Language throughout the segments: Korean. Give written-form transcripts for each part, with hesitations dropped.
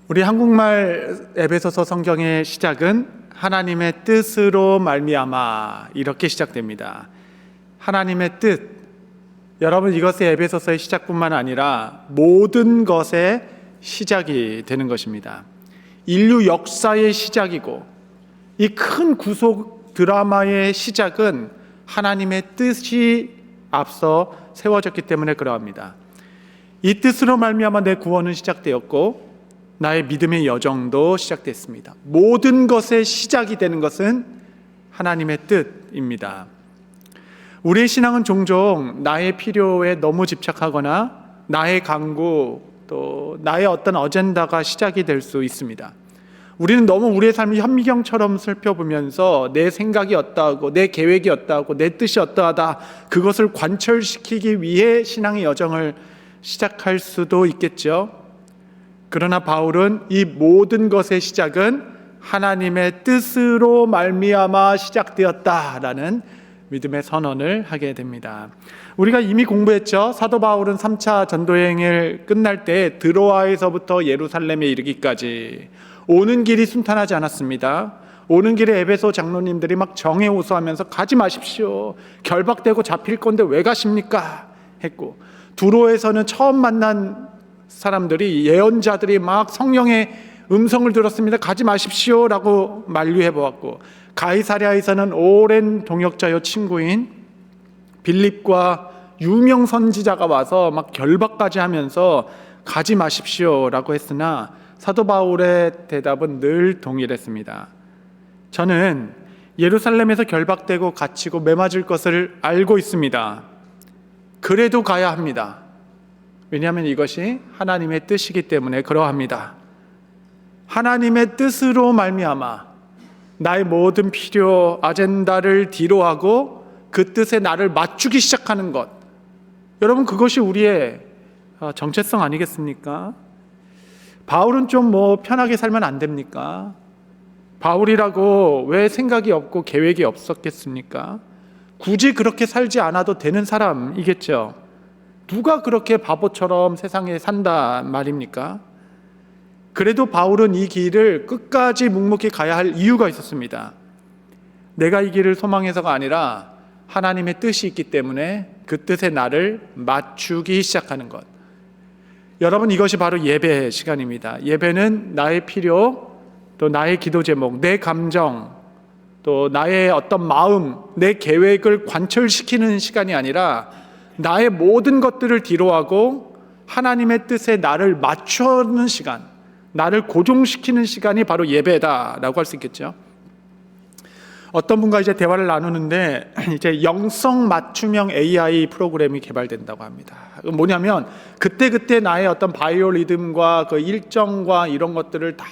우리 한국말 에베소서 성경의 시작은 하나님의 뜻으로 말미암아 이렇게 시작됩니다. 하나님의 뜻. 여러분, 이것이 에베소서의 시작뿐만 아니라 모든 것의 시작이 되는 것입니다. 인류 역사의 시작이고 이 큰 구속 드라마의 시작은 하나님의 뜻이 앞서 세워졌기 때문에 그러합니다. 이 뜻으로 말미암아 내 구원은 시작되었고 나의 믿음의 여정도 시작됐습니다. 모든 것의 시작이 되는 것은 하나님의 뜻입니다. 우리의 신앙은 종종 나의 필요에 너무 집착하거나 나의 강구, 또 나의 어떤 어젠다가 시작이 될 수 있습니다. 우리는 너무 우리의 삶이 현미경처럼 살펴보면서 내 생각이 어떠하고 내 계획이 어떠하고 내 뜻이 어떠하다, 그것을 관철시키기 위해 신앙의 여정을 시작할 수도 있겠죠. 그러나 바울은 이 모든 것의 시작은 하나님의 뜻으로 말미암아 시작되었다라는 믿음의 선언을 하게 됩니다. 우리가 이미 공부했죠. 사도 바울은 3차 전도여행을 끝날 때 드로아에서부터 예루살렘에 이르기까지 오는 길이 순탄하지 않았습니다. 오는 길에 에베소 장로님들이 막 정해호소하면서 가지 마십시오, 결박되고 잡힐 건데 왜 가십니까 했고, 두로에서는 처음 만난 사람들이, 예언자들이 막 성령의 음성을 들었습니다. 가지 마십시오 라고 만류해 보았고, 가이사랴에서는 오랜 동역자요 친구인 빌립과 유명 선지자가 와서 막 결박까지 하면서 가지 마십시오 라고 했으나 사도 바울의 대답은 늘 동일했습니다. 저는 예루살렘에서 결박되고 갇히고 매맞을 것을 알고 있습니다. 그래도 가야 합니다. 왜냐하면 이것이 하나님의 뜻이기 때문에 그러합니다. 하나님의 뜻으로 말미암아 나의 모든 필요, 아젠다를 뒤로하고 그 뜻에 나를 맞추기 시작하는 것, 여러분, 그것이 우리의 정체성 아니겠습니까? 바울은 좀 편하게 살면 안 됩니까? 바울이라고 왜 생각이 없고 계획이 없었겠습니까? 굳이 그렇게 살지 않아도 되는 사람이겠죠. 누가 그렇게 바보처럼 세상에 산다 말입니까? 그래도 바울은 이 길을 끝까지 묵묵히 가야 할 이유가 있었습니다. 내가 이 길을 소망해서가 아니라 하나님의 뜻이 있기 때문에 그 뜻에 나를 맞추기 시작하는 것. 여러분, 이것이 바로 예배 시간입니다. 예배는 나의 필요, 또 나의 기도 제목, 내 감정, 또 나의 어떤 마음, 내 계획을 관철시키는 시간이 아니라 나의 모든 것들을 뒤로하고 하나님의 뜻에 나를 맞추는 시간, 나를 고정시키는 시간이 바로 예배다라고 할 수 있겠죠. 어떤 분과 이제 대화를 나누는데 이제 영성 맞춤형 AI 프로그램이 개발된다고 합니다. 뭐냐면 그때 나의 어떤 바이오 리듬과 그 일정과 이런 것들을 다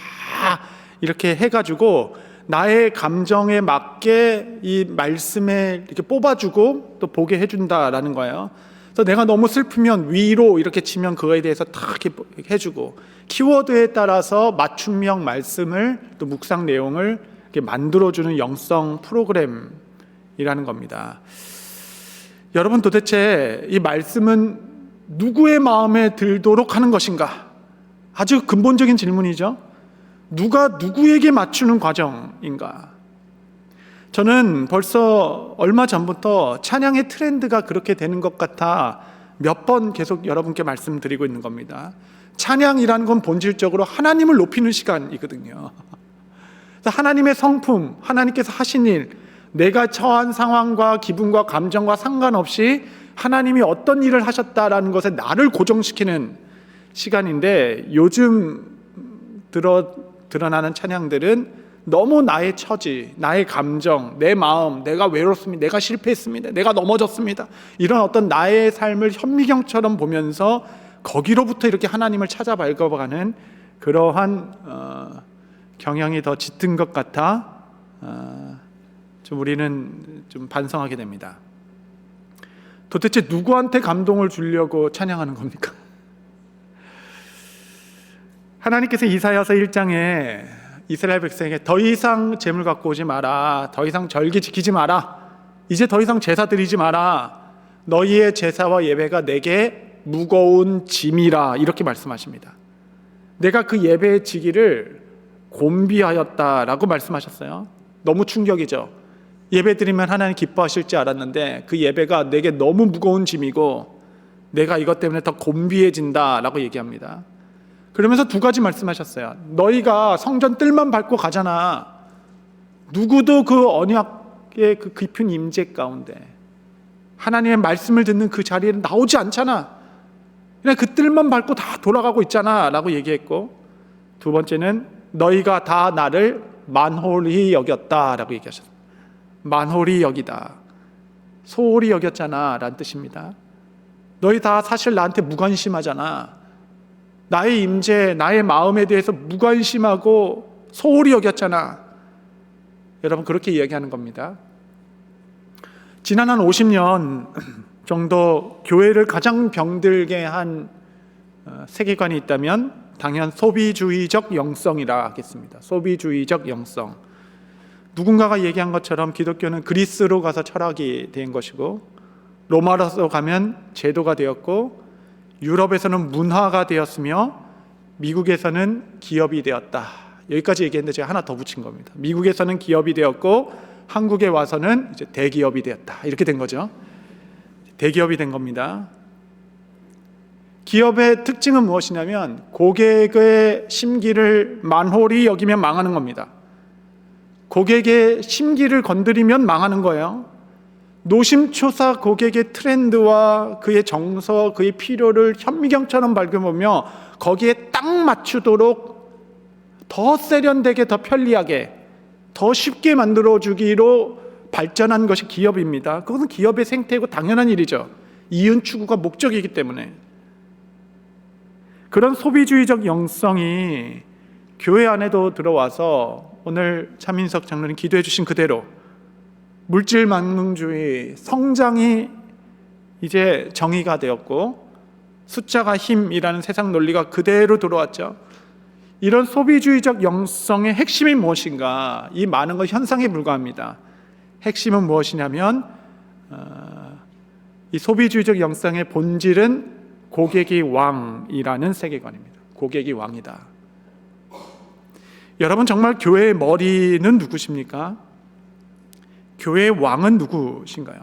이렇게 해가지고 나의 감정에 맞게 이 말씀에 이렇게 뽑아주고 또 보게 해준다라는 거예요. 그래서 내가 너무 슬프면 위로 이렇게 치면 그거에 대해서 다 이렇게 해주고, 키워드에 따라서 맞춤형 말씀을 또 묵상 내용을 이렇게 만들어주는 영성 프로그램이라는 겁니다. 여러분, 도대체 이 말씀은 누구의 마음에 들도록 하는 것인가? 아주 근본적인 질문이죠. 누가 누구에게 맞추는 과정인가? 저는 벌써 얼마 전부터 찬양의 트렌드가 그렇게 되는 것 같아 몇 번 계속 여러분께 말씀드리고 있는 겁니다. 찬양이라는 건 본질적으로 하나님을 높이는 시간이거든요. 하나님의 성품, 하나님께서 하신 일, 내가 처한 상황과 기분과 감정과 상관없이 하나님이 어떤 일을 하셨다라는 것에 나를 고정시키는 시간인데, 요즘 드러나는 찬양들은 너무 나의 처지, 나의 감정, 내 마음, 내가 외롭습니다, 내가 실패했습니다, 내가 넘어졌습니다, 이런 어떤 나의 삶을 현미경처럼 보면서 거기로부터 이렇게 하나님을 찾아 밝아가는 그러한 경향이 더 짙은 것 같아 좀 우리는 좀 반성하게 됩니다. 도대체 누구한테 감동을 주려고 찬양하는 겁니까? 하나님께서 이사야서 1장에 이스라엘 백성에게 더 이상 재물 갖고 오지 마라, 더 이상 절기 지키지 마라, 이제 더 이상 제사 드리지 마라, 너희의 제사와 예배가 내게 무거운 짐이라, 이렇게 말씀하십니다. 내가 그 예배의 지기를 곤비하였다라고 말씀하셨어요. 너무 충격이죠. 예배 드리면 하나님 기뻐하실 줄 알았는데 그 예배가 내게 너무 무거운 짐이고 내가 이것 때문에 더 곤비해진다라고 얘기합니다. 그러면서 두 가지 말씀하셨어요. 너희가 성전 뜰만 밟고 가잖아. 누구도 그 언약의 그 깊은 임재 가운데 하나님의 말씀을 듣는 그 자리에 나오지 않잖아. 그냥 그 뜰만 밟고 다 돌아가고 있잖아 라고 얘기했고, 두 번째는 너희가 다 나를 만홀히 여겼다 라고 얘기하셨어요. 만홀히 여기다, 소홀히 여겼잖아 라는 뜻입니다. 너희 다 사실 나한테 무관심하잖아. 나의 임재, 나의 마음에 대해서 무관심하고 소홀히 여겼잖아. 여러분, 그렇게 이야기하는 겁니다. 지난 한 50년 정도 교회를 가장 병들게 한 세계관이 있다면 당연 소비주의적 영성이라 하겠습니다. 소비주의적 영성. 누군가가 얘기한 것처럼 기독교는 그리스로 가서 철학이 된 것이고, 로마로 가면 제도가 되었고, 유럽에서는 문화가 되었으며, 미국에서는 기업이 되었다. 여기까지 얘기했는데 제가 하나 더 붙인 겁니다. 미국에서는 기업이 되었고 한국에 와서는 이제 대기업이 되었다. 이렇게 된 거죠. 대기업이 된 겁니다. 기업의 특징은 무엇이냐면 고객의 심기를 만홀히 여기면 망하는 겁니다. 고객의 심기를 건드리면 망하는 거예요. 노심초사 고객의 트렌드와 그의 정서, 그의 필요를 현미경처럼 밝혀보며 거기에 딱 맞추도록 더 세련되게, 더 편리하게, 더 쉽게 만들어주기로 발전한 것이 기업입니다. 그것은 기업의 생태이고 당연한 일이죠. 이윤 추구가 목적이기 때문에. 그런 소비주의적 영성이 교회 안에도 들어와서 오늘 차민석 장로님 기도해 주신 그대로 물질 만능주의, 성장이 이제 정의가 되었고 숫자가 힘이라는 세상 논리가 그대로 들어왔죠. 이런 소비주의적 영성의 핵심이 무엇인가? 이 많은 것 현상에 불과합니다. 핵심은 무엇이냐면 이 소비주의적 영성의 본질은 고객이 왕이라는 세계관입니다. 고객이 왕이다. 여러분, 정말 교회의 머리는 누구십니까? 교회의 왕은 누구신가요?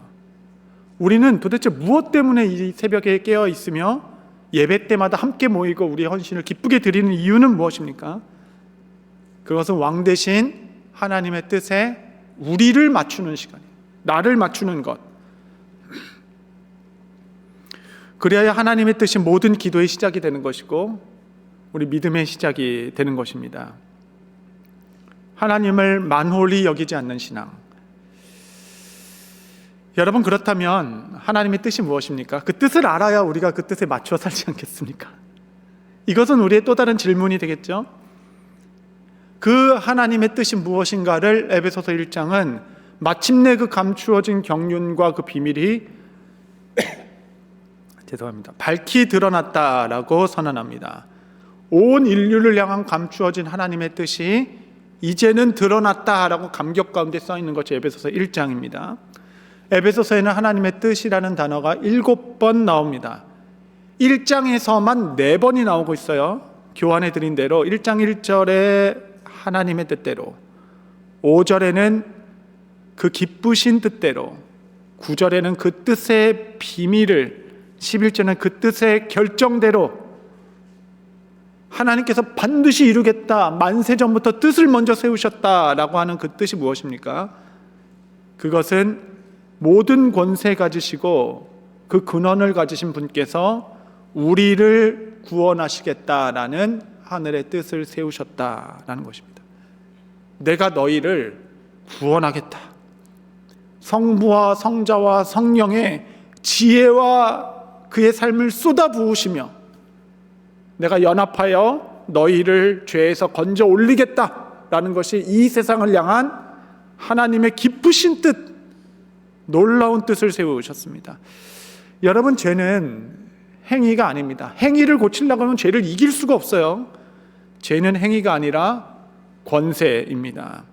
우리는 도대체 무엇 때문에 이 새벽에 깨어 있으며 예배 때마다 함께 모이고 우리의 헌신을 기쁘게 드리는 이유는 무엇입니까? 그것은 왕 대신 하나님의 뜻에 우리를 맞추는 시간이에요. 나를 맞추는 것. 그래야 하나님의 뜻이 모든 기도의 시작이 되는 것이고 우리 믿음의 시작이 되는 것입니다. 하나님을 만홀히 여기지 않는 신앙. 여러분, 그렇다면 하나님의 뜻이 무엇입니까? 그 뜻을 알아야 우리가 그 뜻에 맞춰 살지 않겠습니까? 이것은 우리의 또 다른 질문이 되겠죠. 그 하나님의 뜻이 무엇인가를 에베소서 1장은 마침내 그 감추어진 경륜과 그 비밀이 죄송합니다. 밝히 드러났다라고 선언합니다. 온 인류를 향한 감추어진 하나님의 뜻이 이제는 드러났다라고 감격 가운데 써 있는 것이 에베소서 1장입니다. 에베소서에는 하나님의 뜻이라는 단어가 7번 나옵니다. 1장에서만 4번이 나오고 있어요. 교환해 드린 대로 1장 1절에 하나님의 뜻대로, 5절에는 그 기쁘신 뜻대로, 9절에는 그 뜻의 비밀을, 11절에는 그 뜻의 결정대로 하나님께서 반드시 이루겠다, 만세 전부터 뜻을 먼저 세우셨다라고 하는 그 뜻이 무엇입니까? 그것은 모든 권세 가지시고 그 근원을 가지신 분께서 우리를 구원하시겠다라는 하늘의 뜻을 세우셨다라는 것입니다. 내가 너희를 구원하겠다. 성부와 성자와 성령의 지혜와 그의 삶을 쏟아부으시며 내가 연합하여 너희를 죄에서 건져 올리겠다라는 것이 이 세상을 향한 하나님의 기쁘신 뜻, 놀라운 뜻을 세우셨습니다. 여러분, 죄는 행위가 아닙니다. 행위를 고치려고 하면 죄를 이길 수가 없어요. 죄는 행위가 아니라 권세입니다.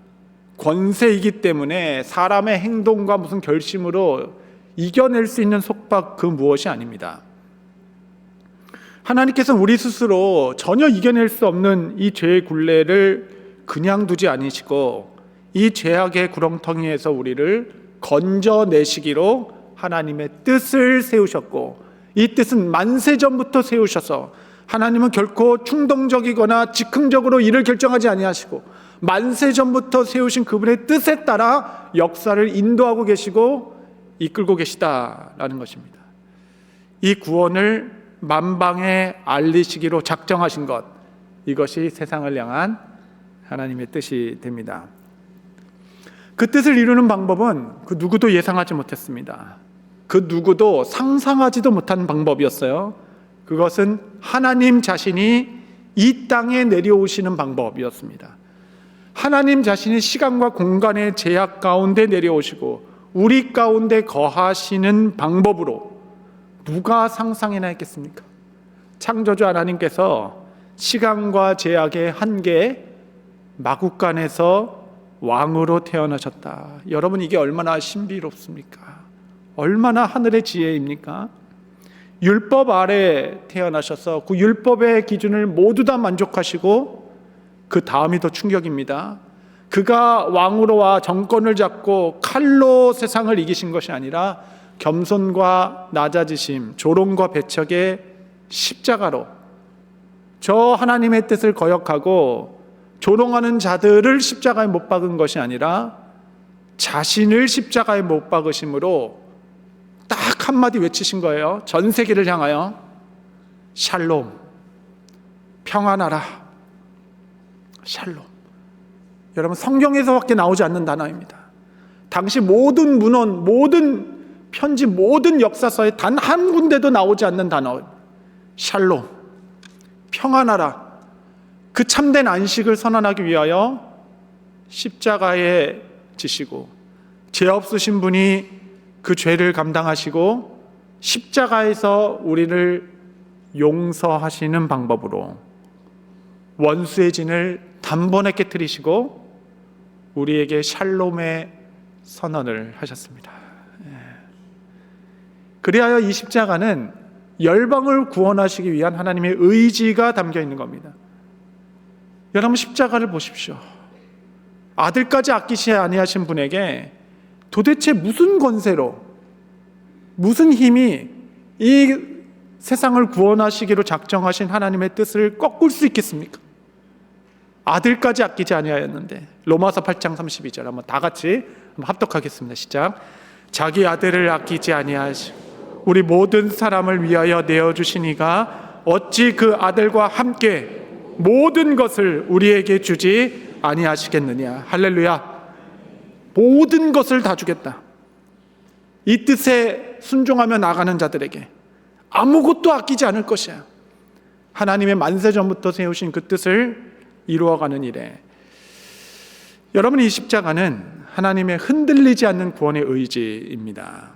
권세이기 때문에 사람의 행동과 무슨 결심으로 이겨낼 수 있는 속박 그 무엇이 아닙니다. 하나님께서는 우리 스스로 전혀 이겨낼 수 없는 이 죄의 굴레를 그냥 두지 않으시고 이 죄악의 구렁텅이에서 우리를 건져내시기로 하나님의 뜻을 세우셨고, 이 뜻은 만세전부터 세우셔서 하나님은 결코 충동적이거나 즉흥적으로 일을 결정하지 아니하시고 만세전부터 세우신 그분의 뜻에 따라 역사를 인도하고 계시고 이끌고 계시다라는 것입니다. 이 구원을 만방에 알리시기로 작정하신 것, 이것이 세상을 향한 하나님의 뜻이 됩니다. 그 뜻을 이루는 방법은 그 누구도 예상하지 못했습니다. 그 누구도 상상하지도 못한 방법이었어요. 그것은 하나님 자신이 이 땅에 내려오시는 방법이었습니다. 하나님 자신이 시간과 공간의 제약 가운데 내려오시고 우리 가운데 거하시는 방법으로 누가 상상이나 했겠습니까? 창조주 하나님께서 시간과 제약의 한계에 마구간에서 왕으로 태어나셨다. 여러분, 이게 얼마나 신비롭습니까? 얼마나 하늘의 지혜입니까? 율법 아래 태어나셔서 그 율법의 기준을 모두 다 만족하시고, 그 다음이 더 충격입니다. 그가 왕으로 와 정권을 잡고 칼로 세상을 이기신 것이 아니라 겸손과 낮아지심, 조롱과 배척의 십자가로 저 하나님의 뜻을 거역하고 조롱하는 자들을 십자가에 못 박은 것이 아니라 자신을 십자가에 못 박으심으로 딱 한마디 외치신 거예요. 전 세계를 향하여 샬롬, 평안하라. 샬롬. 여러분, 성경에서밖에 나오지 않는 단어입니다. 당시 모든 문헌, 모든 편지, 모든 역사서에 단 한 군데도 나오지 않는 단어, 샬롬, 평안하라. 그 참된 안식을 선언하기 위하여 십자가에 지시고, 죄 없으신 분이 그 죄를 감당하시고 십자가에서 우리를 용서하시는 방법으로 원수의 진을 단번에 깨뜨리시고 우리에게 샬롬의 선언을 하셨습니다. 그리하여 이 십자가는 열방을 구원하시기 위한 하나님의 의지가 담겨 있는 겁니다. 여러분, 십자가를 보십시오. 아들까지 아끼시지 아니하신 분에게 도대체 무슨 권세로, 무슨 힘이 이 세상을 구원하시기로 작정하신 하나님의 뜻을 꺾을 수 있겠습니까? 아들까지 아끼지 아니하였는데. 로마서 8장 32절 한번 다 같이 한번 합독하겠습니다. 시작. 자기 아들을 아끼지 아니하시고 우리 모든 사람을 위하여 내어주시니가 어찌 그 아들과 함께 모든 것을 우리에게 주지 아니하시겠느냐. 할렐루야. 모든 것을 다 주겠다. 이 뜻에 순종하며 나가는 자들에게 아무것도 아끼지 않을 것이야. 하나님의 만세전부터 세우신 그 뜻을 이루어가는 일에, 여러분, 이 십자가는 하나님의 흔들리지 않는 구원의 의지입니다.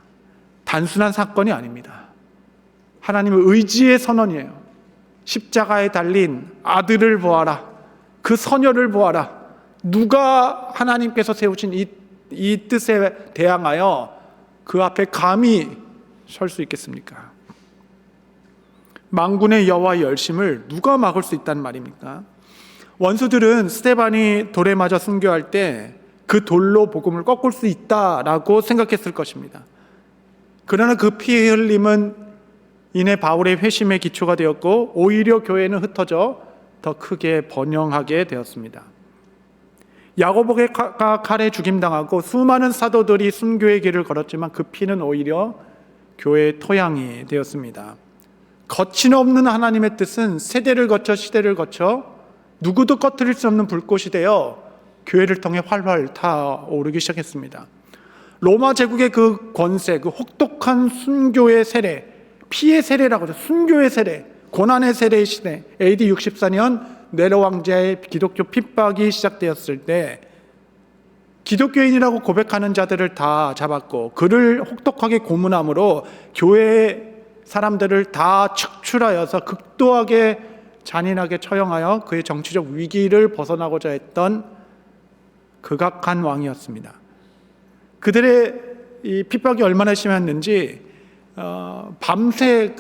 단순한 사건이 아닙니다. 하나님의 의지의 선언이에요. 십자가에 달린 아들을 보아라. 그 선녀를 보아라. 누가 하나님께서 세우신 이 뜻에 대항하여 그 앞에 감히 설 수 있겠습니까? 만군의 여호와의 열심을 누가 막을 수 있단 말입니까? 원수들은 스데반이 돌에 맞아 순교할 때 그 돌로 복음을 꺾을 수 있다라고 생각했을 것입니다. 그러나 그 피 흘림은 이내 바울의 회심의 기초가 되었고 오히려 교회는 흩어져 더 크게 번영하게 되었습니다. 야고보가 칼에 죽임당하고 수많은 사도들이 순교의 길을 걸었지만 그 피는 오히려 교회의 토양이 되었습니다. 거침없는 하나님의 뜻은 세대를 거쳐 시대를 거쳐 누구도 꺼뜨릴 수 없는 불꽃이 되어 교회를 통해 활활 타오르기 시작했습니다. 로마 제국의 그 권세, 그 혹독한 순교의 세례, 피의 세례라고 하죠. 순교의 세례, 고난의 세례의 시대, AD 64년 네로 왕자의 기독교 핍박이 시작되었을 때 기독교인이라고 고백하는 자들을 다 잡았고 그를 혹독하게 고문함으로 교회의 사람들을 다 축출하여서 극도하게 잔인하게 처형하여 그의 정치적 위기를 벗어나고자 했던 극악한 왕이었습니다. 그들의 이 핍박이 얼마나 심했는지 밤새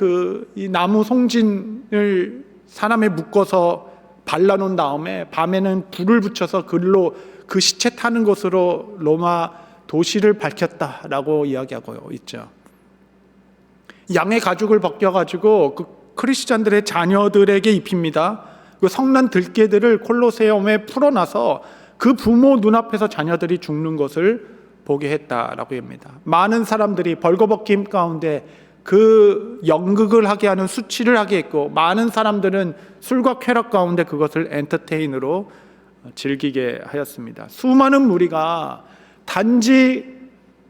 이 나무 송진을 사람에 묶어서 발라놓은 다음에 밤에는 불을 붙여서 그 시체 타는 곳으로 로마 도시를 밝혔다라고 이야기하고 있죠. 양의 가죽을 벗겨가지고 그 크리스찬들의 자녀들에게 입힙니다. 그 성난 들깨들을 콜로세움에 풀어놔서 그 부모 눈앞에서 자녀들이 죽는 것을 보게 했다라고 합니다. 많은 사람들이 벌거벗김 가운데 그 연극을 하게 하는 수치를 하게 했고, 많은 사람들은 술과 쾌락 가운데 그것을 엔터테인으로 즐기게 하였습니다. 수많은 무리가 단지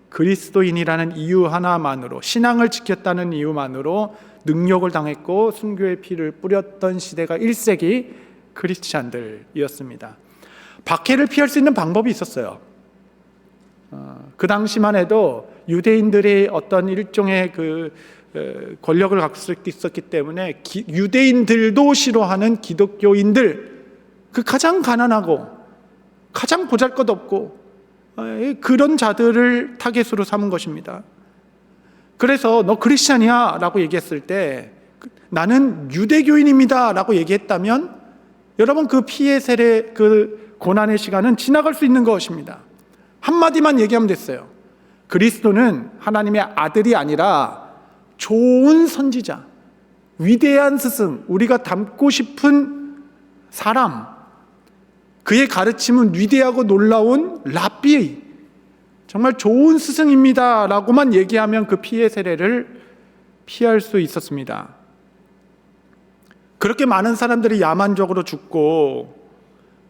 그리스도인이라는 이유 하나만으로, 신앙을 지켰다는 이유만으로 능욕을 당했고 순교의 피를 뿌렸던 시대가 1세기 크리스찬들이었습니다. 박해를 피할 수 있는 방법이 있었어요. 그 당시만 해도 유대인들이 어떤 일종의 권력을 갖고 있었기 때문에 유대인들도 싫어하는 기독교인들, 그 가장 가난하고 가장 보잘것없고 그런 자들을 타겟으로 삼은 것입니다. 그래서 너 크리스찬이야 라고 얘기했을 때 나는 유대교인입니다 라고 얘기했다면 여러분 그 피해 세례, 그 고난의 시간은 지나갈 수 있는 것입니다. 한마디만 얘기하면 됐어요. 그리스도는 하나님의 아들이 아니라 좋은 선지자, 위대한 스승, 우리가 닮고 싶은 사람, 그의 가르침은 위대하고 놀라운 랍비, 정말 좋은 스승입니다 라고만 얘기하면 그 피해 세례를 피할 수 있었습니다. 그렇게 많은 사람들이 야만적으로 죽고,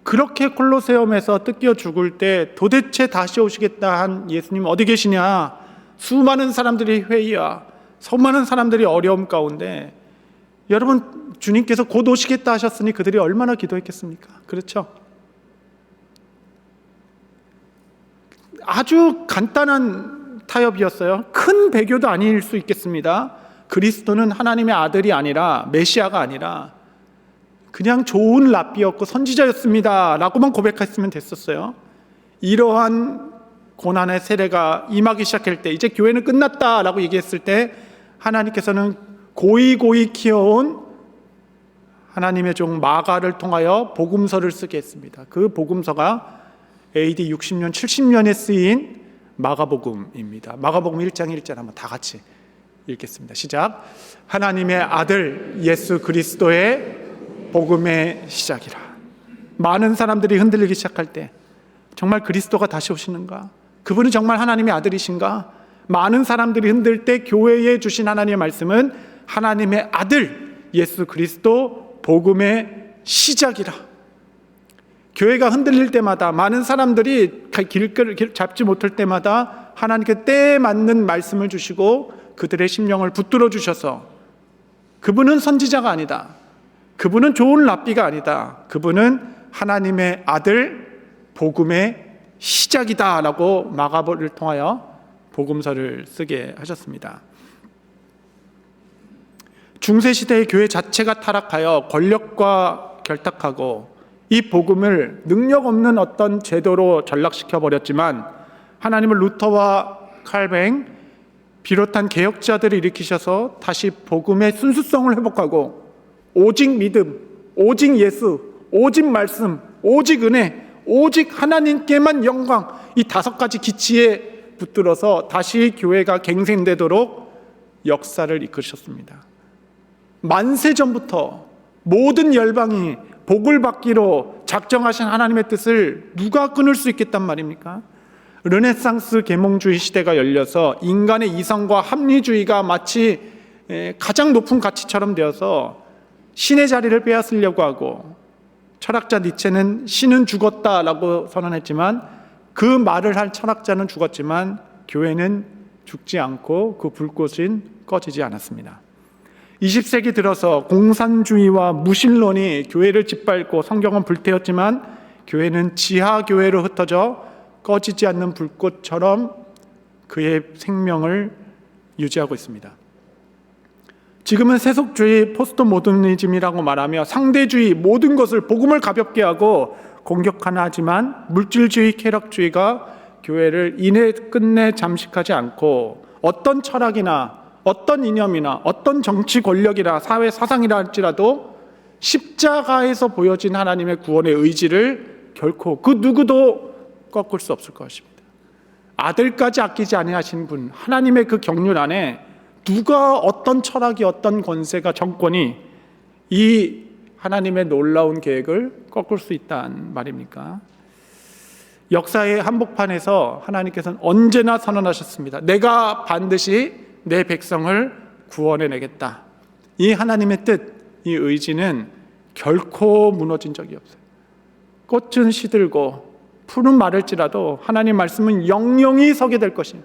그렇게 콜로세움에서 뜯겨 죽을 때 도대체 다시 오시겠다 한 예수님 어디 계시냐, 수많은 사람들이 회의와 수많은 사람들이 어려움 가운데, 여러분 주님께서 곧 오시겠다 하셨으니 그들이 얼마나 기도했겠습니까? 그렇죠? 아주 간단한 타협이었어요. 큰 배교도 아닐 수 있겠습니다. 그리스도는 하나님의 아들이 아니라, 메시아가 아니라 그냥 좋은 랍비였고 선지자였습니다 라고만 고백했으면 됐었어요. 이러한 고난의 세례가 임하기 시작할 때, 이제 교회는 끝났다 라고 얘기했을 때 하나님께서는 고이 키워온 하나님의 종 마가를 통하여 복음서를 쓰게 했습니다. 그 복음서가 AD 60년, 70년에 쓰인 마가복음입니다. 마가복음 1장 1절 한번 다 같이 읽겠습니다. 시작. 하나님의 아들 예수 그리스도의 복음의 시작이라. 많은 사람들이 흔들리기 시작할 때 정말 그리스도가 다시 오시는가? 그분은 정말 하나님의 아들이신가? 많은 사람들이 흔들 때 교회에 주신 하나님의 말씀은 하나님의 아들 예수 그리스도 복음의 시작이라. 교회가 흔들릴 때마다, 많은 사람들이 길을 잡지 못할 때마다 하나님께 때에 맞는 말씀을 주시고 그들의 심령을 붙들어 주셔서, 그분은 선지자가 아니다, 그분은 좋은 랍비가 아니다, 그분은 하나님의 아들 복음의 시작이다 라고 마가복음을 통하여 복음서를 쓰게 하셨습니다. 중세시대의 교회 자체가 타락하여 권력과 결탁하고 이 복음을 능력 없는 어떤 제도로 전락시켜 버렸지만, 하나님은 루터와 칼뱅 비롯한 개혁자들을 일으키셔서 다시 복음의 순수성을 회복하고 오직 믿음, 오직 예수, 오직 말씀, 오직 은혜, 오직 하나님께만 영광, 이 5가지 기치에 붙들어서 다시 교회가 갱생되도록 역사를 이끄셨습니다. 만세 전부터 모든 열방이 복을 받기로 작정하신 하나님의 뜻을 누가 끊을 수 있겠단 말입니까? 르네상스 계몽주의 시대가 열려서 인간의 이성과 합리주의가 마치 가장 높은 가치처럼 되어서 신의 자리를 빼앗으려고 하고, 철학자 니체는 신은 죽었다라고 선언했지만 그 말을 할 철학자는 죽었지만 교회는 죽지 않고 그 불꽃은 꺼지지 않았습니다. 20세기 들어서 공산주의와 무신론이 교회를 짓밟고 성경은 불태웠지만 교회는 지하교회로 흩어져 꺼지지 않는 불꽃처럼 그의 생명을 유지하고 있습니다. 지금은 세속주의, 포스트 모더니즘이라고 말하며 상대주의, 모든 것을 복음을 가볍게 하고 공격하나 하지만 물질주의, 쾌락주의가 교회를 이내 끝내 잠식하지 않고 어떤 철학이나 어떤 이념이나 어떤 정치 권력이나 사회 사상이라 할지라도 십자가에서 보여진 하나님의 구원의 의지를 결코 그 누구도 꺾을 수 없을 것입니다. 아들까지 아끼지 아니하신 분, 하나님의 그 경륜 안에 누가 어떤 철학이 어떤 권세가 정권이 이 하나님의 놀라운 계획을 꺾을 수 있단 말입니까? 역사의 한복판에서 하나님께서는 언제나 선언하셨습니다. 내가 반드시 내 백성을 구원해내겠다. 이 하나님의 뜻, 이 의지는 결코 무너진 적이 없어요. 꽃은 시들고 푸른 마를지라도 하나님 말씀은 영영이 서게 될 것이에요.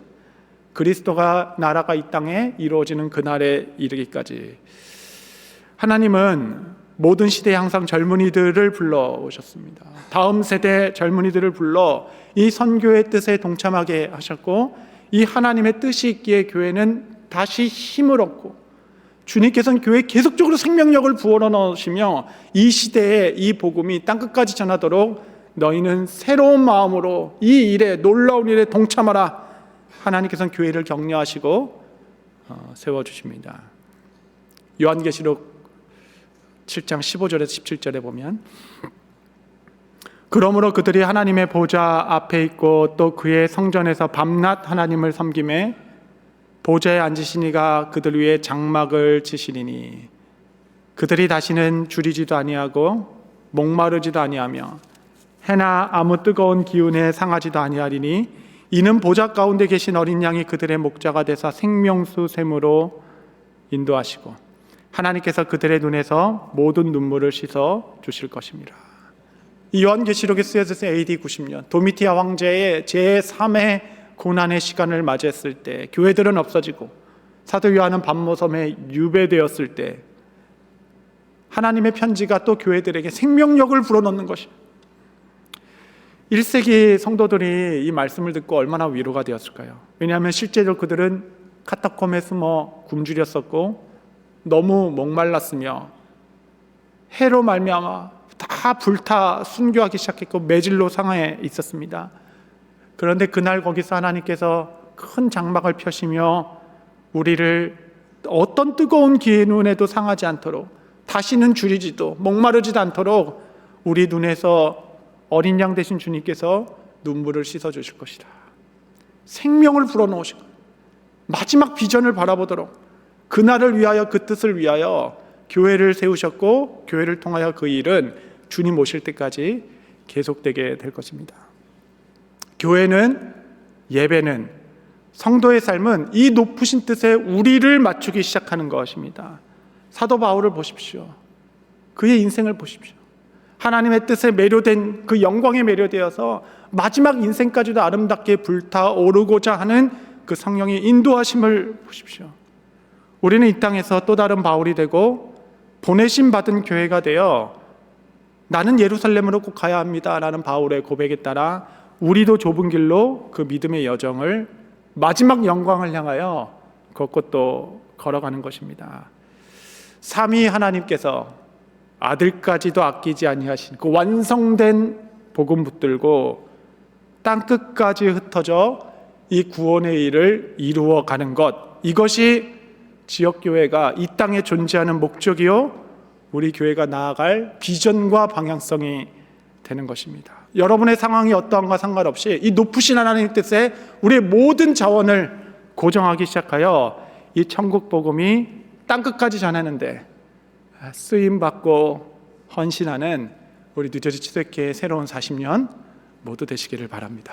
그리스도가 나라가 이 땅에 이루어지는 그날에 이르기까지. 하나님은 모든 시대에 항상 젊은이들을 불러오셨습니다. 다음 세대 젊은이들을 불러 이 선교의 뜻에 동참하게 하셨고, 이 하나님의 뜻이 있기에 교회는 다시 힘을 얻고, 주님께서는 교회에 계속적으로 생명력을 부어넣어 넣으시며 이 시대에 이 복음이 땅끝까지 전하도록 너희는 새로운 마음으로 이 일에, 놀라운 일에 동참하라. 하나님께서는 교회를 격려하시고 세워주십니다. 요한계시록 7장 15절에서 17절에 보면, 그러므로 그들이 하나님의 보좌 앞에 있고 또 그의 성전에서 밤낮 하나님을 섬기매 보좌에 앉으신 이가 그들 위에 장막을 치시리니 그들이 다시는 줄이지도 아니하고 목마르지도 아니하며 해나 아무 뜨거운 기운에 상하지도 아니하리니 이는 보좌 가운데 계신 어린 양이 그들의 목자가 되사 생명수 샘으로 인도하시고 하나님께서 그들의 눈에서 모든 눈물을 씻어 주실 것입니다. 이 요한계시록에 쓰여져서 AD 90년 도미티아 황제의 제3의 고난의 시간을 맞이했을 때, 교회들은 없어지고 사도 요한은 밤모섬에 유배되었을 때 하나님의 편지가 또 교회들에게 생명력을 불어넣는 것입니다. 1세기 성도들이 이 말씀을 듣고 얼마나 위로가 되었을까요? 왜냐하면 실제로 그들은 카타콤에 숨어 굶주렸었고 너무 목말랐으며 해로 말미암아 다 불타 순교하기 시작했고 매질로 상하에 있었습니다. 그런데 그날 거기서 하나님께서 큰 장막을 펴시며 우리를 어떤 뜨거운 기운에도 상하지 않도록, 다시는 줄이지도 목마르지도 않도록 우리 눈에서 어린 양 되신 주님께서 눈물을 씻어 주실 것이다. 생명을 불어넣으시고 마지막 비전을 바라보도록 그날을 위하여, 그 뜻을 위하여 교회를 세우셨고, 교회를 통하여 그 일은 주님 오실 때까지 계속되게 될 것입니다. 교회는, 예배는, 성도의 삶은 이 높으신 뜻에 우리를 맞추기 시작하는 것입니다. 사도 바울을 보십시오. 그의 인생을 보십시오. 하나님의 뜻에 매료된, 그 영광에 매료되어서 마지막 인생까지도 아름답게 불타오르고자 하는 그 성령의 인도하심을 보십시오. 우리는 이 땅에서 또 다른 바울이 되고 보내심 받은 교회가 되어 나는 예루살렘으로 꼭 가야 합니다 라는 바울의 고백에 따라 우리도 좁은 길로 그 믿음의 여정을, 마지막 영광을 향하여 걷고 또 걸어가는 것입니다. 삼위 하나님께서 아들까지도 아끼지 아니하신 그 완성된 복음 붙들고 땅끝까지 흩어져 이 구원의 일을 이루어가는 것, 이것이 지역교회가 이 땅에 존재하는 목적이요 우리 교회가 나아갈 비전과 방향성이 되는 것입니다. 여러분의 상황이 어떠한가 상관없이 이 높으신 하나님의 뜻에 우리의 모든 자원을 고정하기 시작하여 이 천국 복음이 땅끝까지 전하는데 쓰임받고 헌신하는 우리 뉴저지 치도교회의 새로운 40년 모두 되시기를 바랍니다.